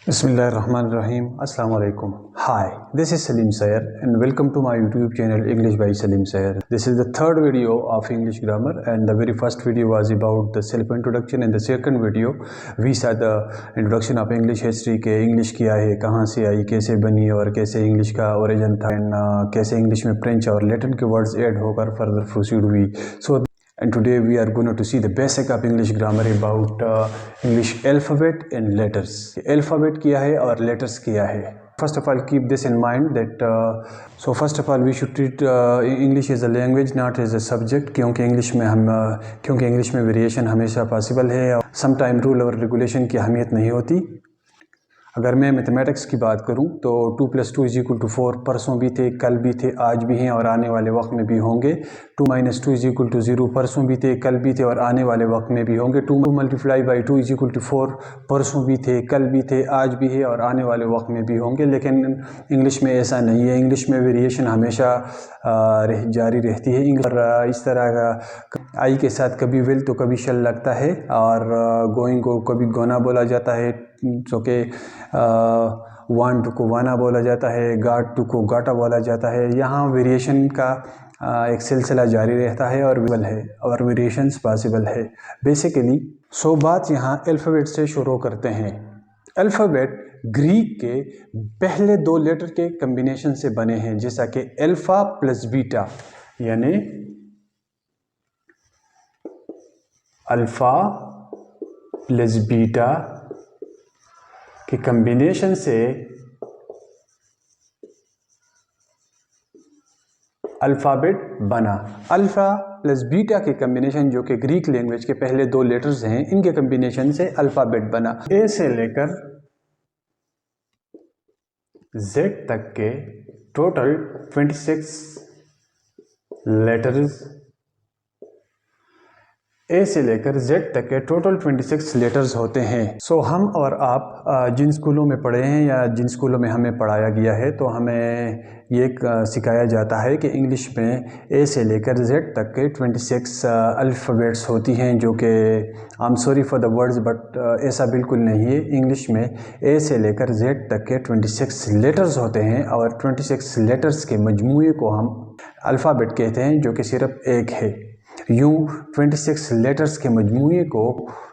Bismillahirrahmanirrahim. Assalamu alaikum. Hi, this is Salim Sayer and welcome to my YouTube channel English by Salim Sayer. This is the third video of English grammar and the very first video was about the self-introduction and the second video we saw the introduction of English history के English क्या है, कहाँ से आई, कैसे बनी और कैसे English का origin था and कैसे English में French और Latin के words add होकर further proceed हुई. And today we are going to see the basic of English grammar about English alphabet and letters. Alphabet क्या है और letters क्या है. First of all, keep this in mind that first of all we should treat English as a language, not as a subject. क्योंकि English में variation हमेशा possible है. Sometime rule और regulation की अहमियत नहीं होती. अगर मैं मैथमेटिक्स की बात करूं तो 2 + 2 = 4 परसों भी थे, कल भी थे, आज भी हैं और आने वाले वक्त में भी होंगे. 2 - 2 = 0 परसों भी थे, कल भी थे और आने वाले वक्त में भी होंगे. 2 × 2 = 4 परसों भी थे, कल भी थे, आज भी है और आने वाले वक्त में भी होंगे. लेकिन इंग्लिश में ऐसा नहीं है. इंग्लिश में वेरिएशन हमेशा जारी रहती है. इंग्लिश इस तरह का आई के साथ कभी विल तो कभी शल लगता है और गोइंग को कभी गोना बोला जाता है, जो कि वांट को वाना बोला जाता है, गाट टू को गाटा बोला जाता है. यहाँ वेरिएशन का एक सिलसिला जारी रहता है और वेरिएशंस पॉसिबल है बेसिकली. बात यहाँ अल्फ़ाबेट से शुरू करते हैं. अल्फ़ाबेट ग्रीक के पहले 2 लेटर के कम्बिनेशन से बने हैं, जैसा कि अल्फ़ा प्लस बीटा, यानी अल्फ़ा प्लस बीटा के कम्बिनेशन से अल्फ़ाबेट बना. अल्फ़ा प्लस बीटा के कम्बिनेशन, जो कि ग्रीक लैंग्वेज के पहले 2 लेटर्स हैं, इनके कम्बिनेशन से अल्फ़ाबेट बना. ए से लेकर जेड तक के टोटल 26 लेटर्स, ए से लेकर जेड तक के टोटल 26 लेटर्स होते हैं. हम और आप जिन स्कूलों में पढ़े हैं या जिन स्कूलों में हमें पढ़ाया गया है, तो हमें ये सिखाया जाता है कि इंग्लिश में ए से लेकर जेड तक के 26 अल्फ़ाबेट्स होती हैं, जो कि I am sorry for the words but ऐसा बिल्कुल नहीं है. इंग्लिश में ए से लेकर जेड तक के 26 लेटर्स होते हैं और 26 लेटर्स के मजमूए को हम अल्फ़ाबेट कहते हैं, जो कि सिर्फ एक है. यूँ 26 लेटर्स के मजमूए को,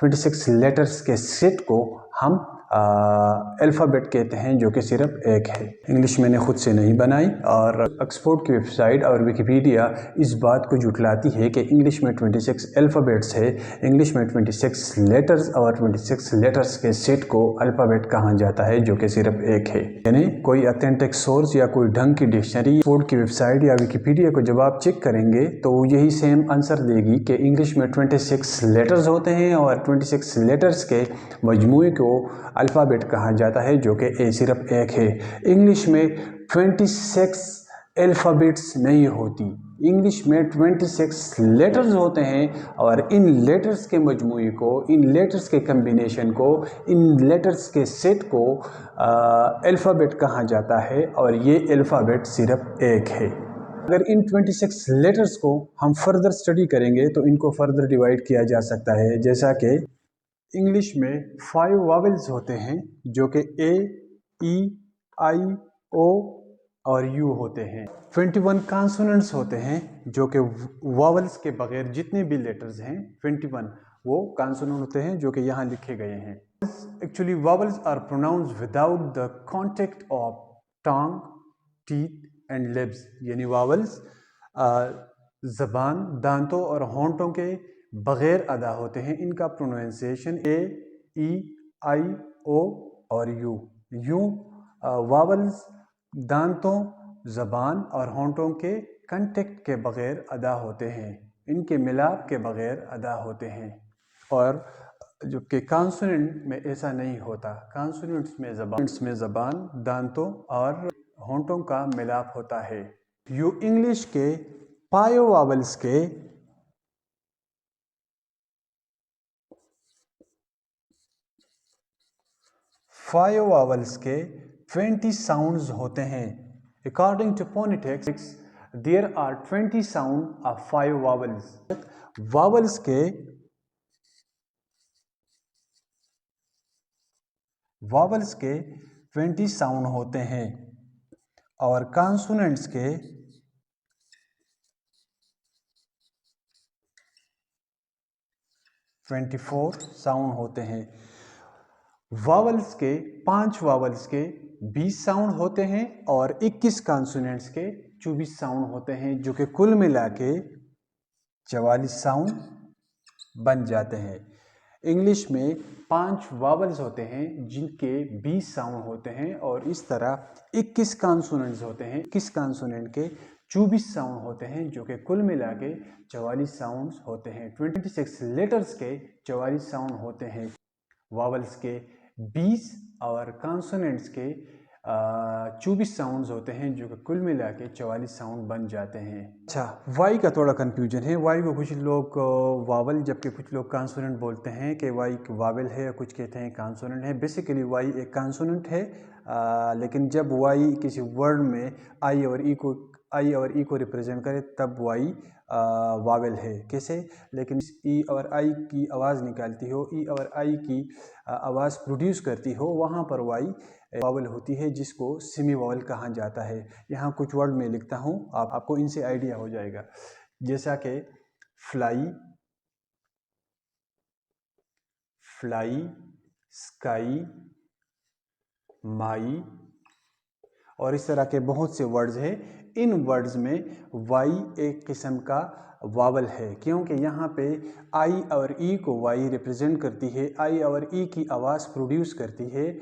26 लेटर्स के सेट को हम अल्फ़ाबेट कहते हैं, जो कि सिर्फ एक है. इंग्लिश मैंने खुद से नहीं बनाई और ऑक्सफोर्ड की वेबसाइट और विकिपीडिया इस बात को जुटलाती है कि इंग्लिश में 26 अल्फ़ाबेट्स है. इंग्लिश में 26 लेटर्स और 26 लेटर्स के सेट को अल्फ़ाबेट कहा जाता है, जो कि सिर्फ एक है. यानी कोई ऑथेंटिक सोर्स या कोई ढंग की डिक्शनरी, ऑक्सफोर्ड की वेबसाइट या विकिपीडिया को जब आप चेक करेंगे तो यही सेम आंसर देगी कि इंग्लिश में 26 लेटर्स होते हैं और 26 लेटर्स के मजमूए को अल्फ़ाबेट कहा जाता है, जो कि ए सिर्फ एक है. इंग्लिश में 26 अल्फ़ाबेट्स नहीं होती. इंग्लिश में 26 लेटर्स होते हैं और इन लेटर्स के मजमूए को, इन लेटर्स के कम्बिनेशन को, इन लेटर्स के सेट को अल्फ़ाबेट कहा जाता है और ये अल्फ़ाबेट सिर्फ एक है. अगर इन 26 लेटर्स को हम फर्दर स्टडी करेंगे तो इनको फर्दर डिवाइड किया जा सकता है. जैसा कि इंग्लिश में 5 वावल्स होते हैं, जो कि ए, ई, आई, ओ और यू होते हैं. 21 कॉन्सोनेंट्स होते हैं, जो कि वावल्स के बगैर जितने भी लेटर्स हैं 21 वो कॉन्सोनेंट होते हैं, जो कि यहाँ लिखे गए हैं. Actually vowels are pronounced without the contact of tongue, teeth and lips. यानी वावल्स ज़बान, दांतों और होंठों के बग़ैर अदा होते हैं. इनका प्रोनाउंसिएशन ए, ई, आई, ओ और यू. वावल्स दांतों, ज़बान और होंठों के कांटेक्ट के बग़ैर अदा होते हैं, इनके मिलाप के बग़ैर अदा होते हैं. और जो कि कॉन्सोनेंट में ऐसा नहीं होता. कॉन्सोनेंट्स में ज़बान, दांतों और होंठों का मिलाप होता है. यू इंग्लिश के पायो वावल्स के 5 वावल्स के 20 साउंड्स होते हैं. According to phonetics there are 20 sound of 5 vowels. Vowels के वावल्स के 20 साउंड होते हैं और कॉन्सोनेंट्स के 24 साउंड होते हैं। वावल्स के 5 वावल्स के 20 साउंड होते हैं और 21 कॉन्सोनेंट्स के 24 साउंड होते हैं, जो कि कुल मिला के 44 साउंड बन जाते हैं। इंग्लिश में 5 वावल्स होते हैं जिनके 20 साउंड होते हैं और इस तरह 21 कॉन्सोनेंट्स होते हैं। 21 कॉन्सोनेंट के 24 साउंड होते हैं, जो कि कुल मिला के 44 साउंड्स होते हैं। 26 लेटर्स के 44 साउंड होते हैं। वावल्स के 20 और कॉन्सोनेंट्स के 24 साउंड्स होते हैं, जो कि कुल मिला के 44 साउंड बन जाते हैं। अच्छा, वाई का थोड़ा कन्फ्यूजन है। वाई को कुछ लोग वावल जबकि कुछ लोग कॉन्सोनेंट बोलते हैं कि वाई वावल है, कुछ कहते हैं कॉन्सोनेंट है। बेसिकली वाई एक कॉन्सोनेंट है, लेकिन जब वाई किसी वर्ड में आई और ई को रिप्रेजेंट करे तब वाई वावल है। कैसे? लेकिन ई और आई की आवाज़ निकालती हो, ई और आई की आवाज़ प्रोड्यूस करती हो, वहाँ पर वाई वावल होती है, जिसको सेमी वावल कहा जाता है। यहाँ कुछ वर्ड में लिखता हूँ, आपको इनसे आइडिया हो जाएगा। जैसा कि फ्लाई, स्काई, माई और इस तरह के बहुत से वर्ड्स हैं। इन वर्ड्स में वाई एक किस्म का वावल है, क्योंकि यहाँ पे आई और ई को वाई रिप्रेजेंट करती है। आई और ई की आवाज़ प्रोड्यूस करती है,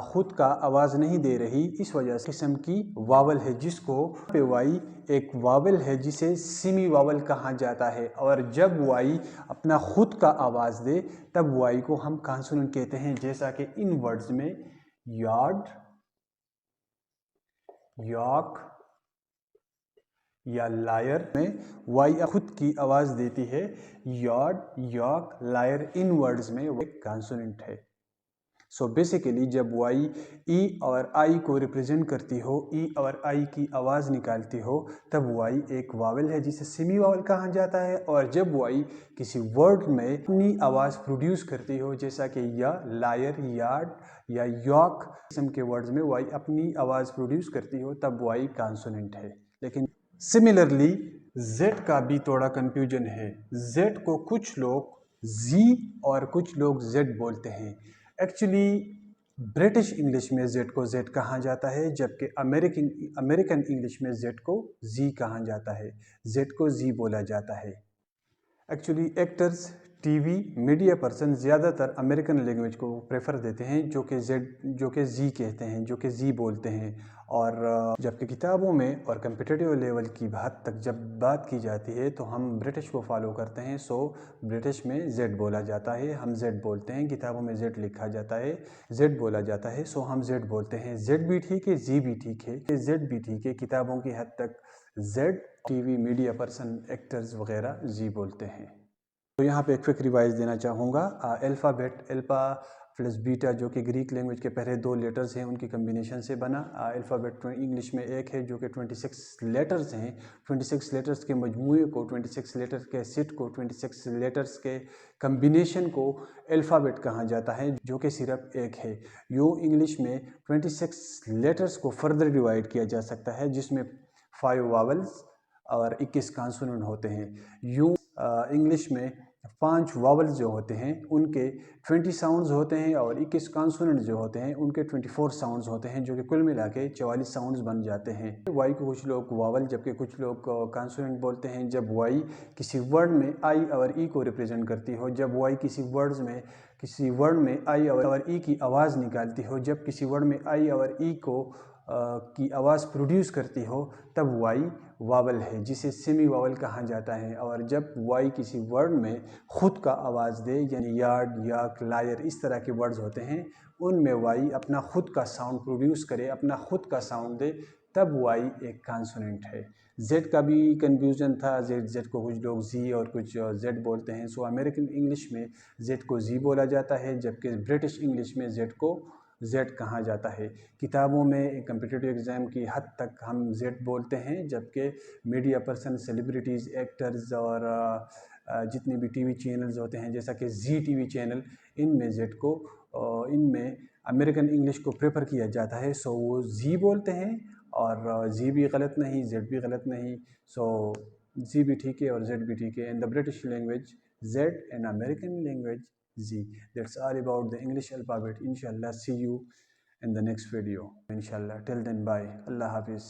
खुद का आवाज़ नहीं दे रही, इस वजह से किस्म की वावल है, जिसको पे वाई एक वावल है जिसे सेमी वावल कहा जाता है। और जब वाई अपना खुद का आवाज़ दे तब वाई को हम कॉन्सोनेंट कहते हैं। जैसा कि इन वर्ड्स में यार्ड, यॉक या लायर में वाई खुद की आवाज देती है। यॉर्ड, यॉक, लायर इन वर्ड्स में वो एक कॉन्सोनेंट है। सो बेसिकली जब वाई ई और आई को रिप्रेजेंट करती हो, ई और आई की आवाज़ निकालती हो, तब वाई एक वावल है जिसे सेमी वावल कहा जाता है। और जब वाई किसी वर्ड में अपनी आवाज़ प्रोड्यूस करती हो, जैसा कि या, लायर, यार्ड या यॉक किस्म के वर्ड्स में वाई अपनी आवाज़ प्रोड्यूस करती हो, तब वाई कॉन्सोनेंट है। लेकिन सिमिलरली जेड का भी थोड़ा कंफ्यूजन है। जेड को कुछ लोग जी और कुछ लोग जेड बोलते हैं। एक्चुअली ब्रिटिश इंग्लिश में जेड को जेड कहा जाता है, जबकि अमेरिकन इंग्लिश में जेड को जी कहा जाता है। जेड को जी बोला जाता है। Actually actors, TV, media person ज़्यादातर अमेरिकन लैंग्वेज को प्रेफर देते हैं, जो कि जी कहते हैं, जो कि जी बोलते हैं। और जबकि किताबों में और कम्पिटिटिव लेवल की हद तक जब बात की जाती है तो हम ब्रिटिश को फॉलो करते हैं। सो ब्रिटिश में जेड बोला जाता है, हम जेड बोलते हैं। किताबों में जेड लिखा जाता है, जेड बोला जाता है, सो हम जेड बोलते हैं। जेड भी ठीक है, जी भी ठीक है, जेड भी ठीक है। किताबों की हद तक Z, TV, media person, actors वगैरह जी बोलते हैं। तो यहाँ पे एक क्विक रिवाइज देना चाहूँगा। अल्फ़ाबेट अल्फ़ा प्लस बीटा, जो कि ग्रीक लैंग्वेज के पहले 2 लेटर्स हैं, उनकी कम्बिनेशन से बना। अल्फ़ाबेट इंग्लिश में एक है जो कि 26 लेटर्स हैं। 26 लेटर्स के मजमूए को, 26 लेटर्स के सेट को, 26 लेटर्स के कम्बिनेशन को अल्फ़ाबेट कहा जाता है, जो कि सिर्फ एक है। यूँ इंग्लिश में 26 लेटर्स को फर्दर डिवाइड किया जा सकता है, जिसमें 5 वावल्स और 21 कॉन्सोनेंट होते हैं। यूँ इंग्लिश में 5 वावल्स जो होते हैं उनके 20 साउंड्स होते हैं और 21 कॉन्सोनेंट जो होते हैं उनके 24 साउंड्स होते हैं, जो कि कुल मिला के 44 साउंड्स बन जाते हैं। वाई को कुछ लोग वावल जबकि कुछ लोग कॉन्सोनेंट बोलते हैं। जब वाई किसी वर्ड में आई और ई को रिप्रेजेंट करती हो, जब वाई किसी वर्ड में आई और ई की आवाज़ निकालती हो, जब किसी वर्ड में आई और ई की आवाज़ प्रोड्यूस करती हो, तब वाई वावल है, जिसे सेमी वावल कहा जाता है। और जब वाई किसी वर्ड में खुद का आवाज़ दे, यानी यार्ड, याक, लायर इस तरह के वर्ड्स होते हैं, उनमें वाई अपना खुद का साउंड प्रोड्यूस करे, अपना खुद का साउंड दे, तब वाई एक कॉन्सोनेंट है। जेड का भी कन्फ्यूजन था। जेड को कुछ लोग जी और कुछ जेड बोलते हैं। सो अमेरिकन इंग्लिश में जेड को जी बोला जाता है, जबकि ब्रिटिश इंग्लिश में जेड को जेड कहा जाता है। किताबों में कम्पिटिटिव एग्ज़ाम की हद तक हम जेड बोलते हैं, जबकि मीडिया पर्सन, सेलिब्रिटीज़, एक्टर्स और जितने भी टीवी चैनल्स होते हैं, जैसा कि जी टीवी चैनल, इनमें जेड को इनमें अमेरिकन इंग्लिश को प्रेफर किया जाता है, सो वो जी बोलते हैं, और जी भी गलत नहीं, जेड भी गलत नहीं, सो जी भी ठीक है और जेड भी ठीक है। In the British language Z, and American language Z. That's all about the English alphabet. इंशाल्लाह see you in the next video inshallah. Till then, bye. Allah Hafiz.